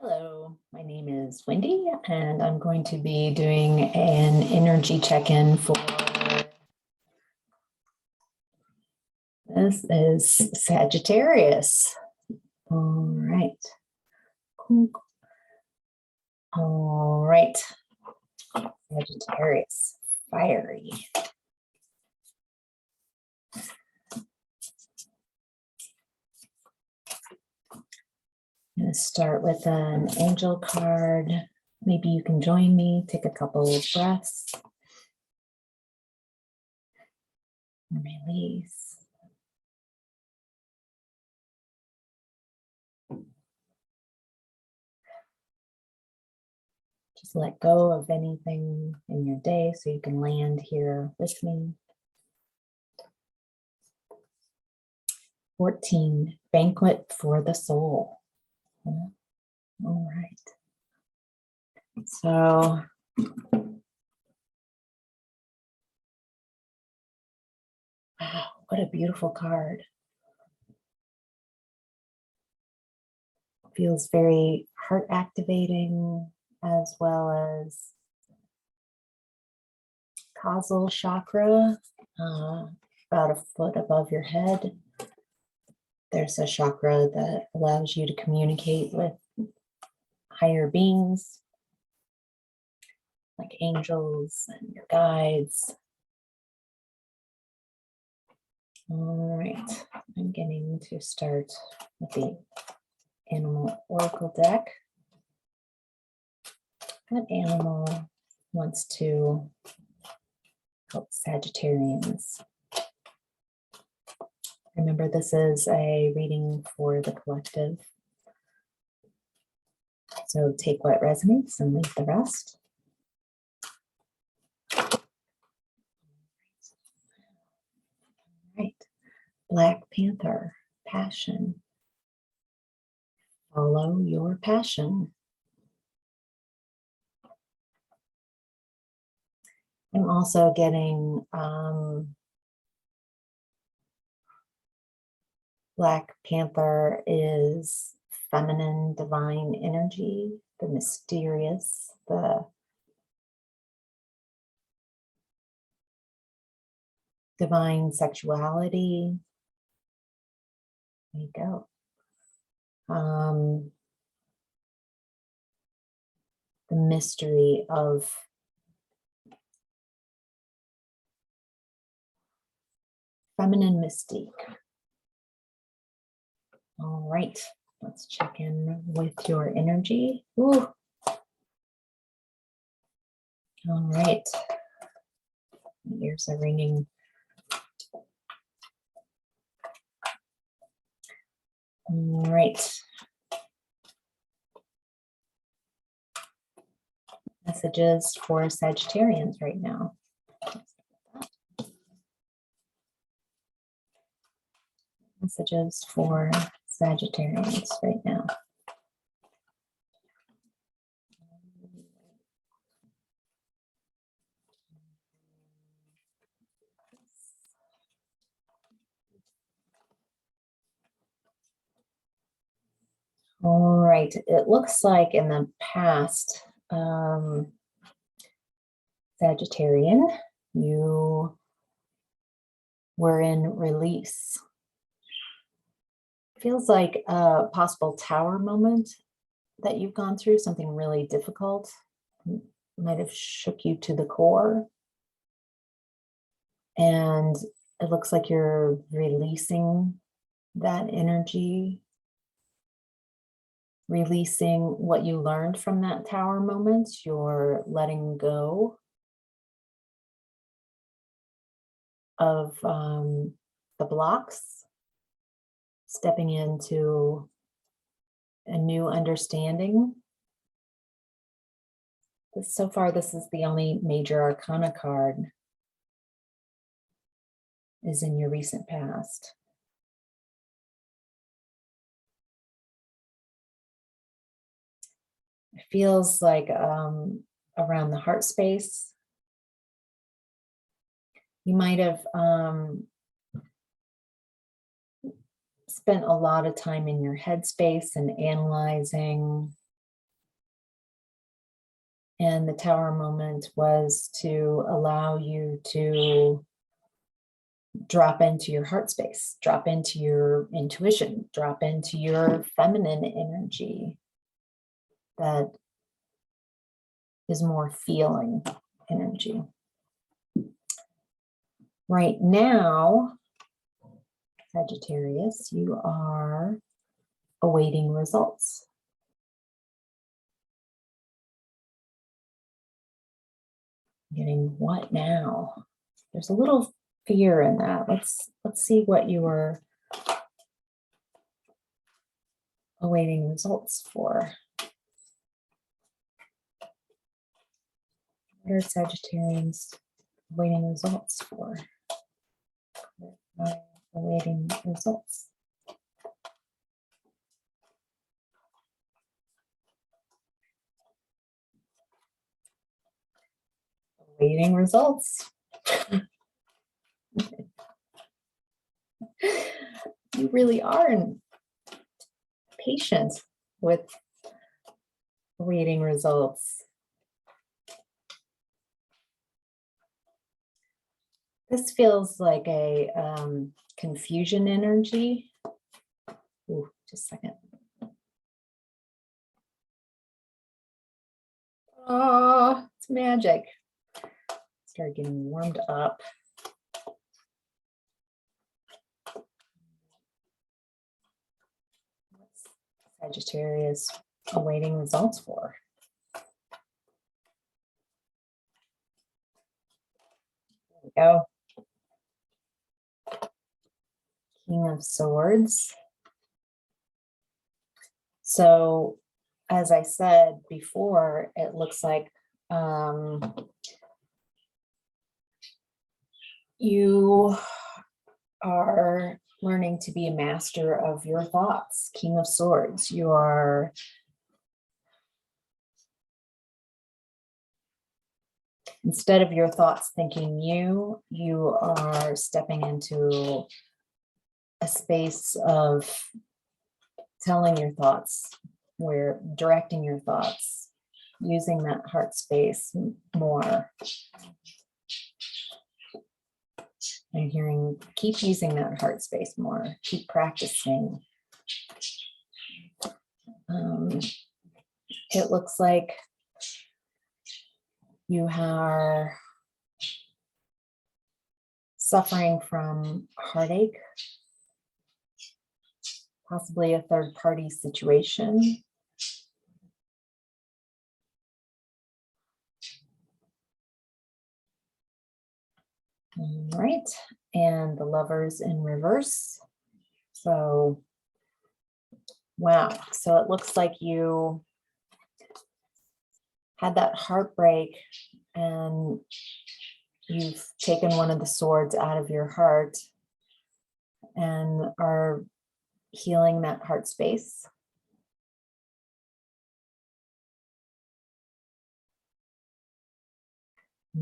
Hello, my name is Wendy, and I'm going to be doing an energy check-in for this is Sagittarius. All right. All right. Sagittarius, fiery. I'm going to start with an angel card. Maybe you can join me, take a couple of breaths. Release. Just let go of anything in your day so you can land here with me. 14, banquet for the soul. All right. So wow, what a beautiful card. Feels very heart activating as well as causal chakra, about a foot above your head. There's a chakra that allows you to communicate with higher beings like angels and your guides. All right, I'm getting to start with the Animal Oracle deck. What animal wants to help Sagittarians? Remember, this is a reading for the collective. So take what resonates and leave the rest. All right. Black Panther, passion. Follow your passion. I'm also getting Black Panther is feminine divine energy, the mysterious, the divine sexuality. There you go. The mystery of feminine mystique. All right, let's check in with your energy. Ooh. All right, my ears are ringing. All right. Messages for Sagittarians right now. Messages for Sagittarians right now. All right, it looks like in the past, Sagittarian, you were in release. Feels like a possible tower moment that you've gone through, something really difficult, might have shook you to the core. And it looks like you're releasing that energy, releasing what you learned from that tower moment. You're letting go of the blocks, stepping into a new understanding. So far, this is the only major arcana card is in your recent past. It feels like around the heart space, you might have spent a lot of time in your head space and analyzing And the Tower moment was to allow you to drop into your heart space, drop into your intuition, drop into your feminine energy that is more feeling energy. Right now, Sagittarius, you are awaiting results. Getting what now? There's a little fear in that. Let's see what you are awaiting results for. What are Sagittarians awaiting results for? Awaiting results. Awaiting results. You really are patient with awaiting results. This feels like a confusion energy. Ooh, just a second. Oh, it's magic. Start getting warmed up. What's Sagittarius awaiting results for? There we go. King of Swords. So, as I said before, it looks like you are learning to be a master of your thoughts. King of Swords. You are instead of your thoughts thinking you are stepping into a space of telling your thoughts, where directing your thoughts, using that heart space more. I'm hearing, keep using that heart space more, keep practicing. It looks like you are suffering from heartache, possibly a third-party situation. All right, and the Lovers in reverse. So, wow. So it looks like you had that heartbreak and you've taken one of the swords out of your heart and are healing that heart space.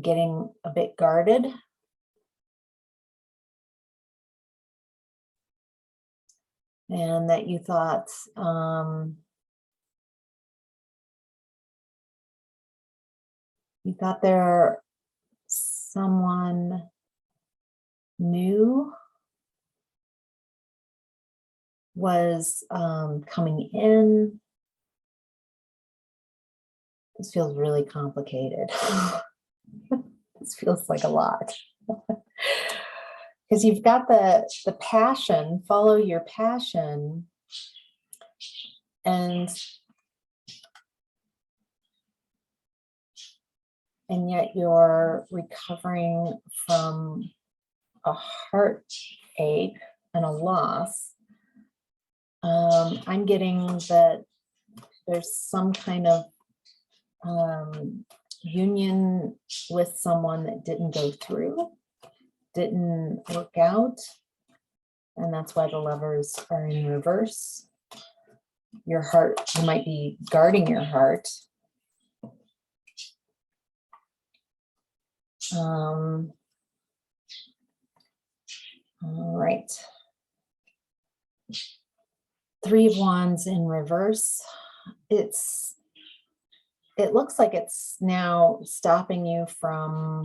Getting a bit guarded. And that you thought there someone new was coming in. This feels really complicated. This feels like a lot. Because you've got the passion, follow your passion, and yet you're recovering from a heartache and a loss. I'm getting that there's some kind of union with someone that didn't go through, didn't work out, and that's why the Lovers are in reverse. Your heart, you might be guarding your heart. All right. Three of Wands in reverse. It's it looks like it's now stopping you from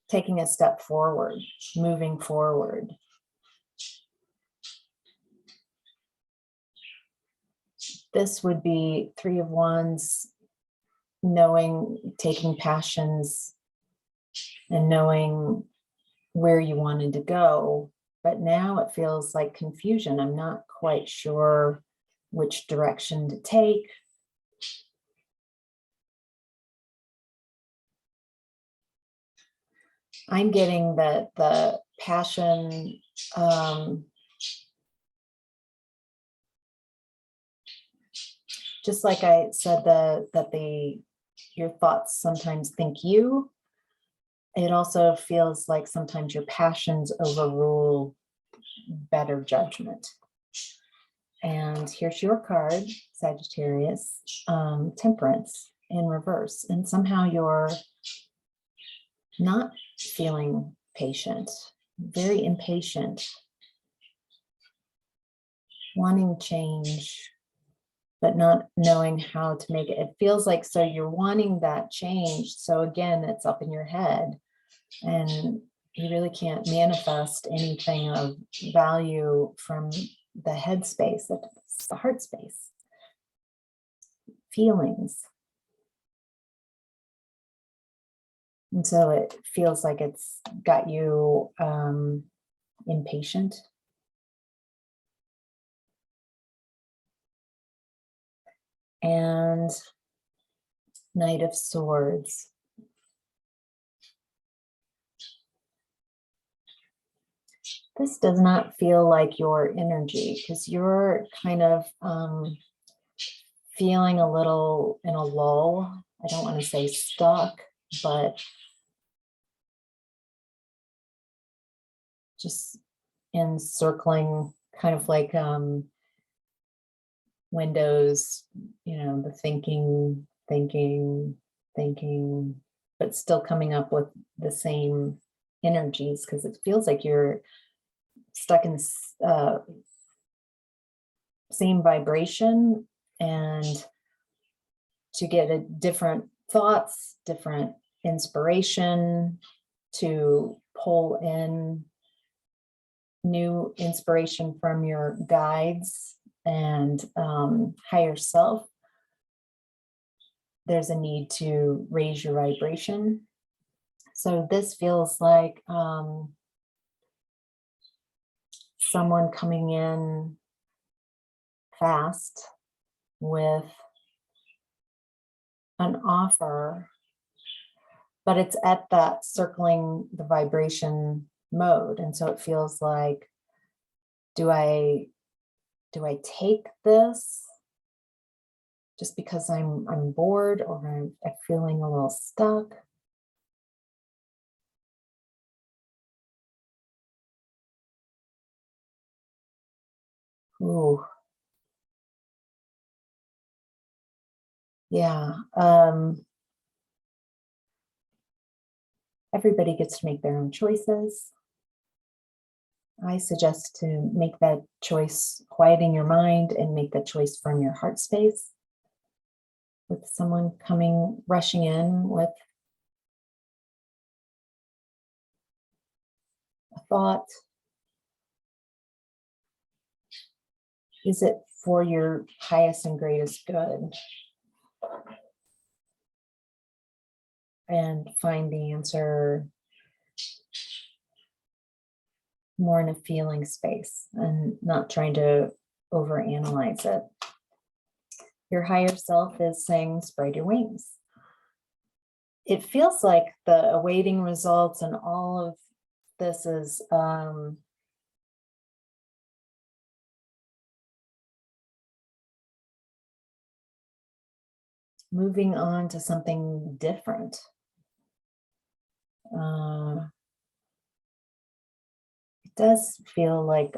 taking a step forward, moving forward. This would be Three of Wands, knowing, taking passions and knowing where you wanted to go. But now it feels like confusion. I'm not quite sure which direction to take. I'm getting that the passion, just like I said, your thoughts sometimes think you. It also feels like sometimes your passions overrule better judgment. And here's your card, Sagittarius, Temperance in reverse. And somehow you're not feeling patient, very impatient, wanting change, but not knowing how to make it. It feels like, so you're wanting that change. So again, it's up in your head and you really can't manifest anything of value from the head space, it's the heart space, feelings. And so it feels like it's got you impatient. And Knight of Swords. This does not feel like your energy because you're kind of feeling a little in a lull. I don't want to say stuck, but just encircling, kind of like windows, the thinking, but still coming up with the same energies, because it feels like you're stuck in same vibration, and to get a different thoughts, different inspiration, to pull in new inspiration from your guides and higher self, there's a need to raise your vibration. So this feels like someone coming in fast with an offer, but it's at that circling the vibration mode. And so it feels like, do I take this just because I'm bored, or I'm feeling a little stuck? Ooh. Yeah. Everybody gets to make their own choices. I suggest to make that choice, quieting your mind, and make that choice from your heart space, with someone rushing in with a thought. Is it for your highest and greatest good? And find the answer more in a feeling space and not trying to overanalyze it. Your higher self is saying, spread your wings. It feels like the awaiting results and all of this is moving on to something different. It does feel like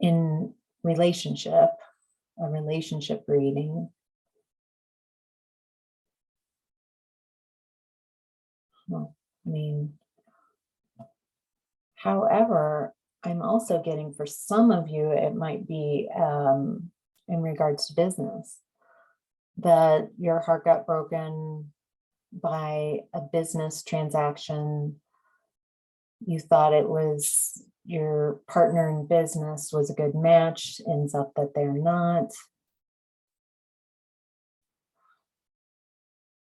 in a relationship reading, well, I mean, however, I'm also getting, for some of you, it might be in regards to business, that your heart got broken by a business transaction. You thought it was your partner in business was a good match, ends up that they're not.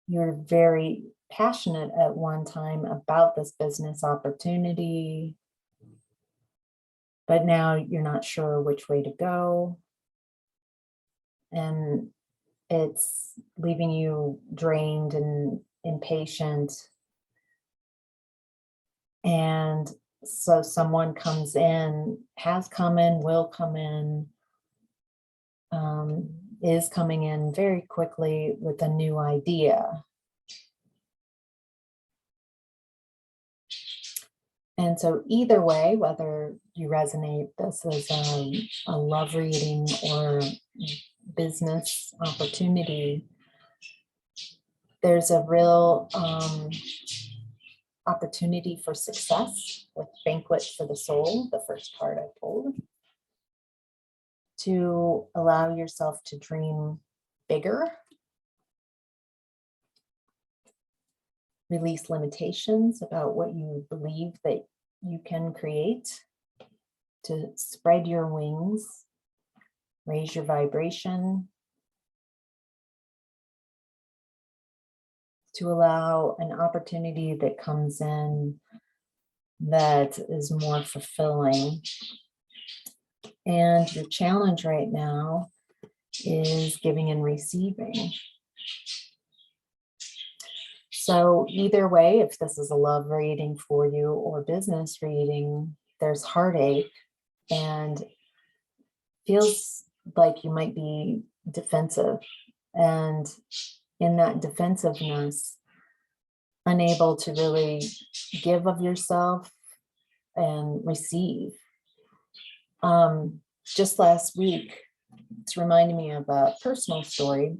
You're very passionate at one time about this business opportunity, but now you're not sure which way to go. And it's leaving you drained and impatient. And so someone comes in, has come in, will come in, is coming in very quickly with a new idea. And so either way, whether you resonate this as a love reading or business opportunity, there's a real opportunity for success with Banquet for the Soul, the first card I pulled, to allow yourself to dream bigger, release limitations about what you believe that you can create, to spread your wings, raise your vibration, to allow an opportunity that comes in that is more fulfilling. And your challenge right now is giving and receiving. So either way, if this is a love reading for you or business reading, there's heartache and feels like you might be defensive. And in that defensiveness, unable to really give of yourself and receive. Just last week, it's reminding me of a personal story.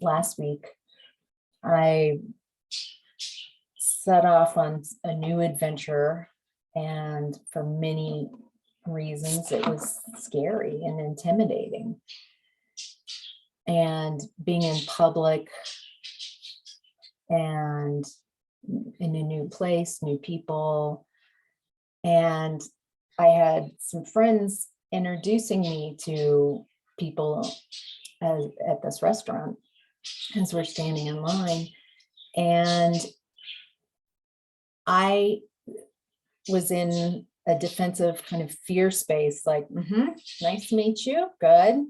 Last week, I set off on a new adventure, and for many reasons, it was scary and intimidating. And being in public and in a new place, new people. And I had some friends introducing me to people at this restaurant as we're standing in line. And I was in a defensive kind of fear space, like, nice to meet you, good.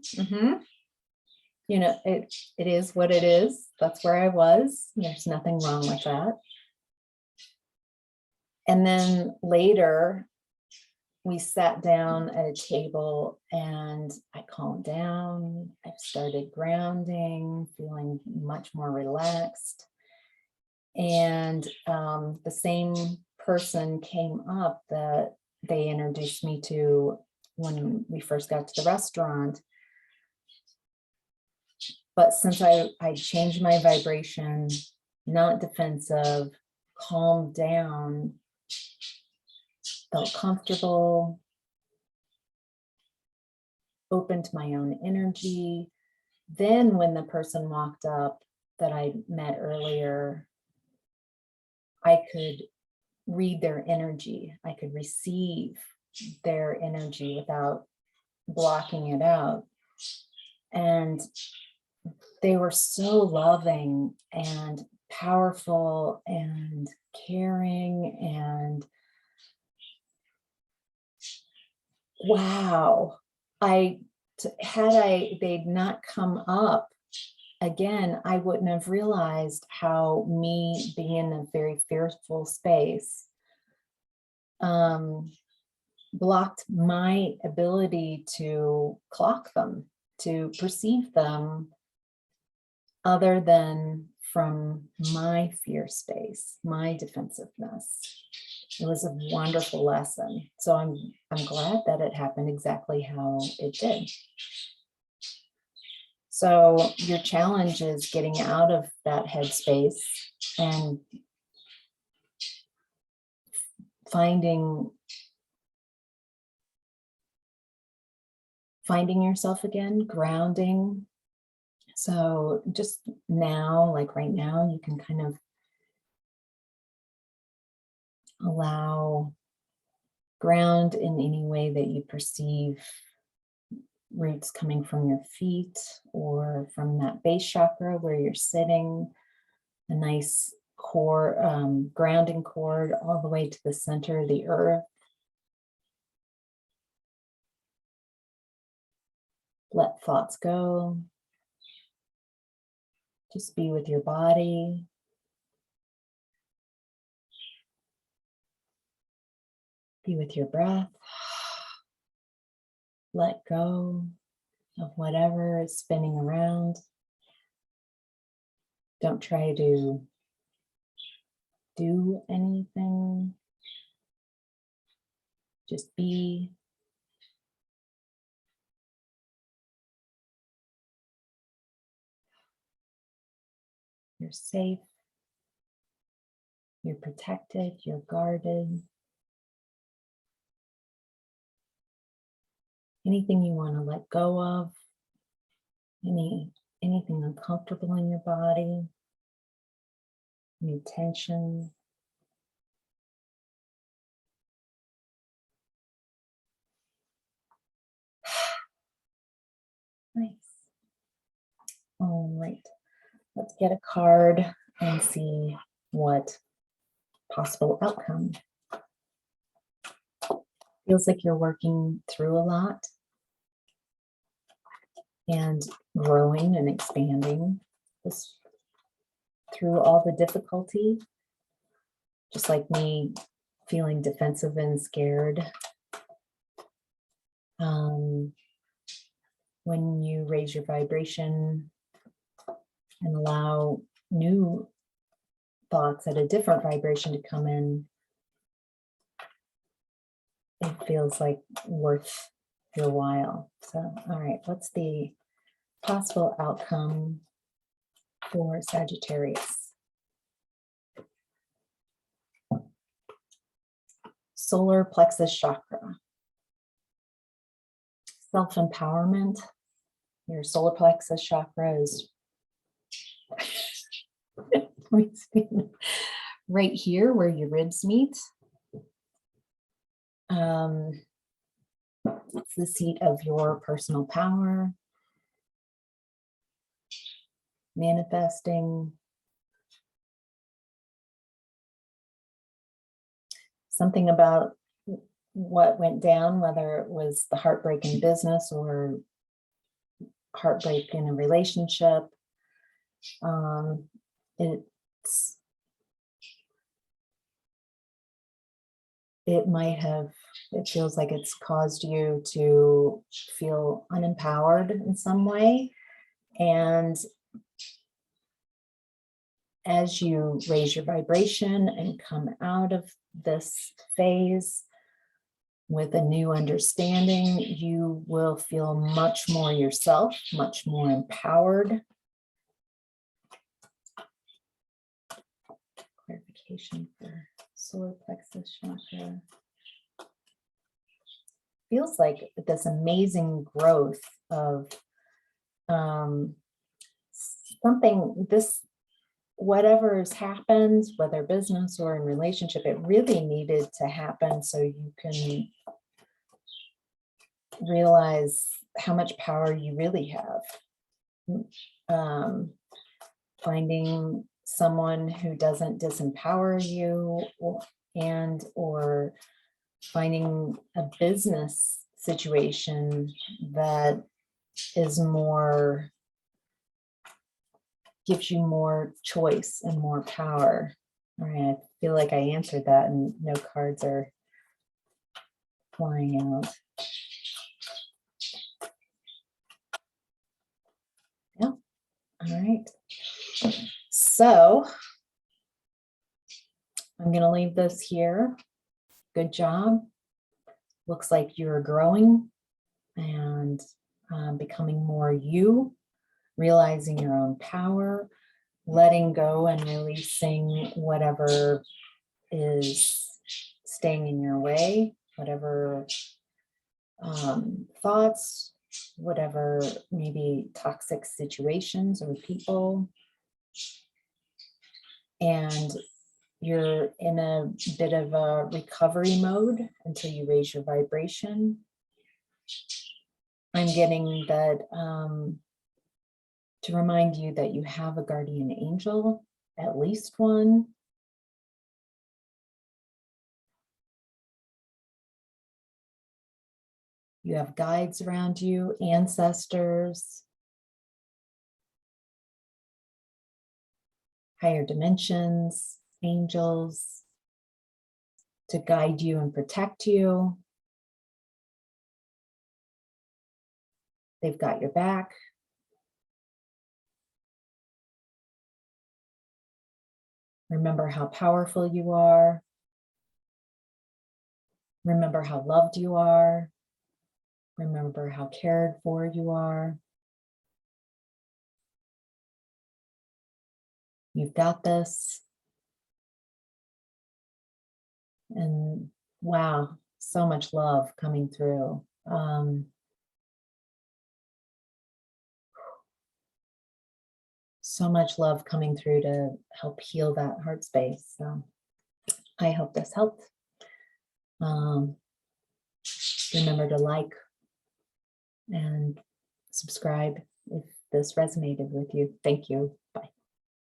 You know, it is what it is. That's where I was. There's nothing wrong with that. And then later, we sat down at a table and I calmed down. I started grounding, feeling much more relaxed. And the same person came up that they introduced me to when we first got to the restaurant. But since I changed my vibration, not defensive, calmed down, felt comfortable, open to my own energy. Then when the person walked up that I met earlier, I could read their energy. I could receive their energy without blocking it out. And they were so loving and powerful and caring, and wow, they'd not come up again, I wouldn't have realized how me being in a very fearful space blocked my ability to clock them, to perceive them other than from my fear space, my defensiveness. It was a wonderful lesson. So I'm glad that it happened exactly how it did. So your challenge is getting out of that headspace and finding finding yourself again, grounding. So just now, like right now, you can kind of allow ground in any way that you perceive roots coming from your feet or from that base chakra where you're sitting, a nice core, grounding cord all the way to the center of the earth. Let thoughts go. Just be with your body. Be with your breath. Let go of whatever is spinning around. Don't try to do anything. Just be. You're safe. You're protected. You're guarded. Anything you want to let go of, anything uncomfortable in your body, any tension. Nice. All right, let's get a card and see what possible outcome. Feels like you're working through a lot and growing and expanding this through all the difficulty, just like me feeling defensive and scared. When you raise your vibration and allow new thoughts at a different vibration to come in, it feels like worth your while. So, all right, what's the possible outcome for Sagittarius? Solar plexus chakra. Self-empowerment. Your solar plexus chakra is right here where your ribs meet. It's the seat of your personal power, manifesting. Something about what went down, whether it was the heartbreak in business or heartbreak in a relationship. It feels like it's caused you to feel unempowered in some way. And as you raise your vibration and come out of this phase with a new understanding, you will feel much more yourself, much more empowered. Clarification for solar plexus chakra. Feels like this amazing growth of whatever has happened, whether business or in relationship, it really needed to happen so you can realize how much power you really have. Finding someone who doesn't disempower you, or finding a business situation that is gives you more choice and more power. All right, I feel like I answered that and no cards are flying out. Yeah, all right. So I'm going to leave this here. Good job. Looks like you're growing and becoming more you, realizing your own power, letting go and releasing whatever is staying in your way, whatever thoughts, whatever, maybe toxic situations or people. And you're in a bit of a recovery mode until you raise your vibration. I'm getting that to remind you that you have a guardian angel, at least one. You have guides around you, ancestors, higher dimensions, angels, to guide you and protect you. They've got your back. Remember how powerful you are. Remember how loved you are. Remember how cared for you are. You've got this. And wow, so much love coming through. So much love coming through to help heal that heart space. So I hope this helped. Remember to like and subscribe if this resonated with you. Thank you.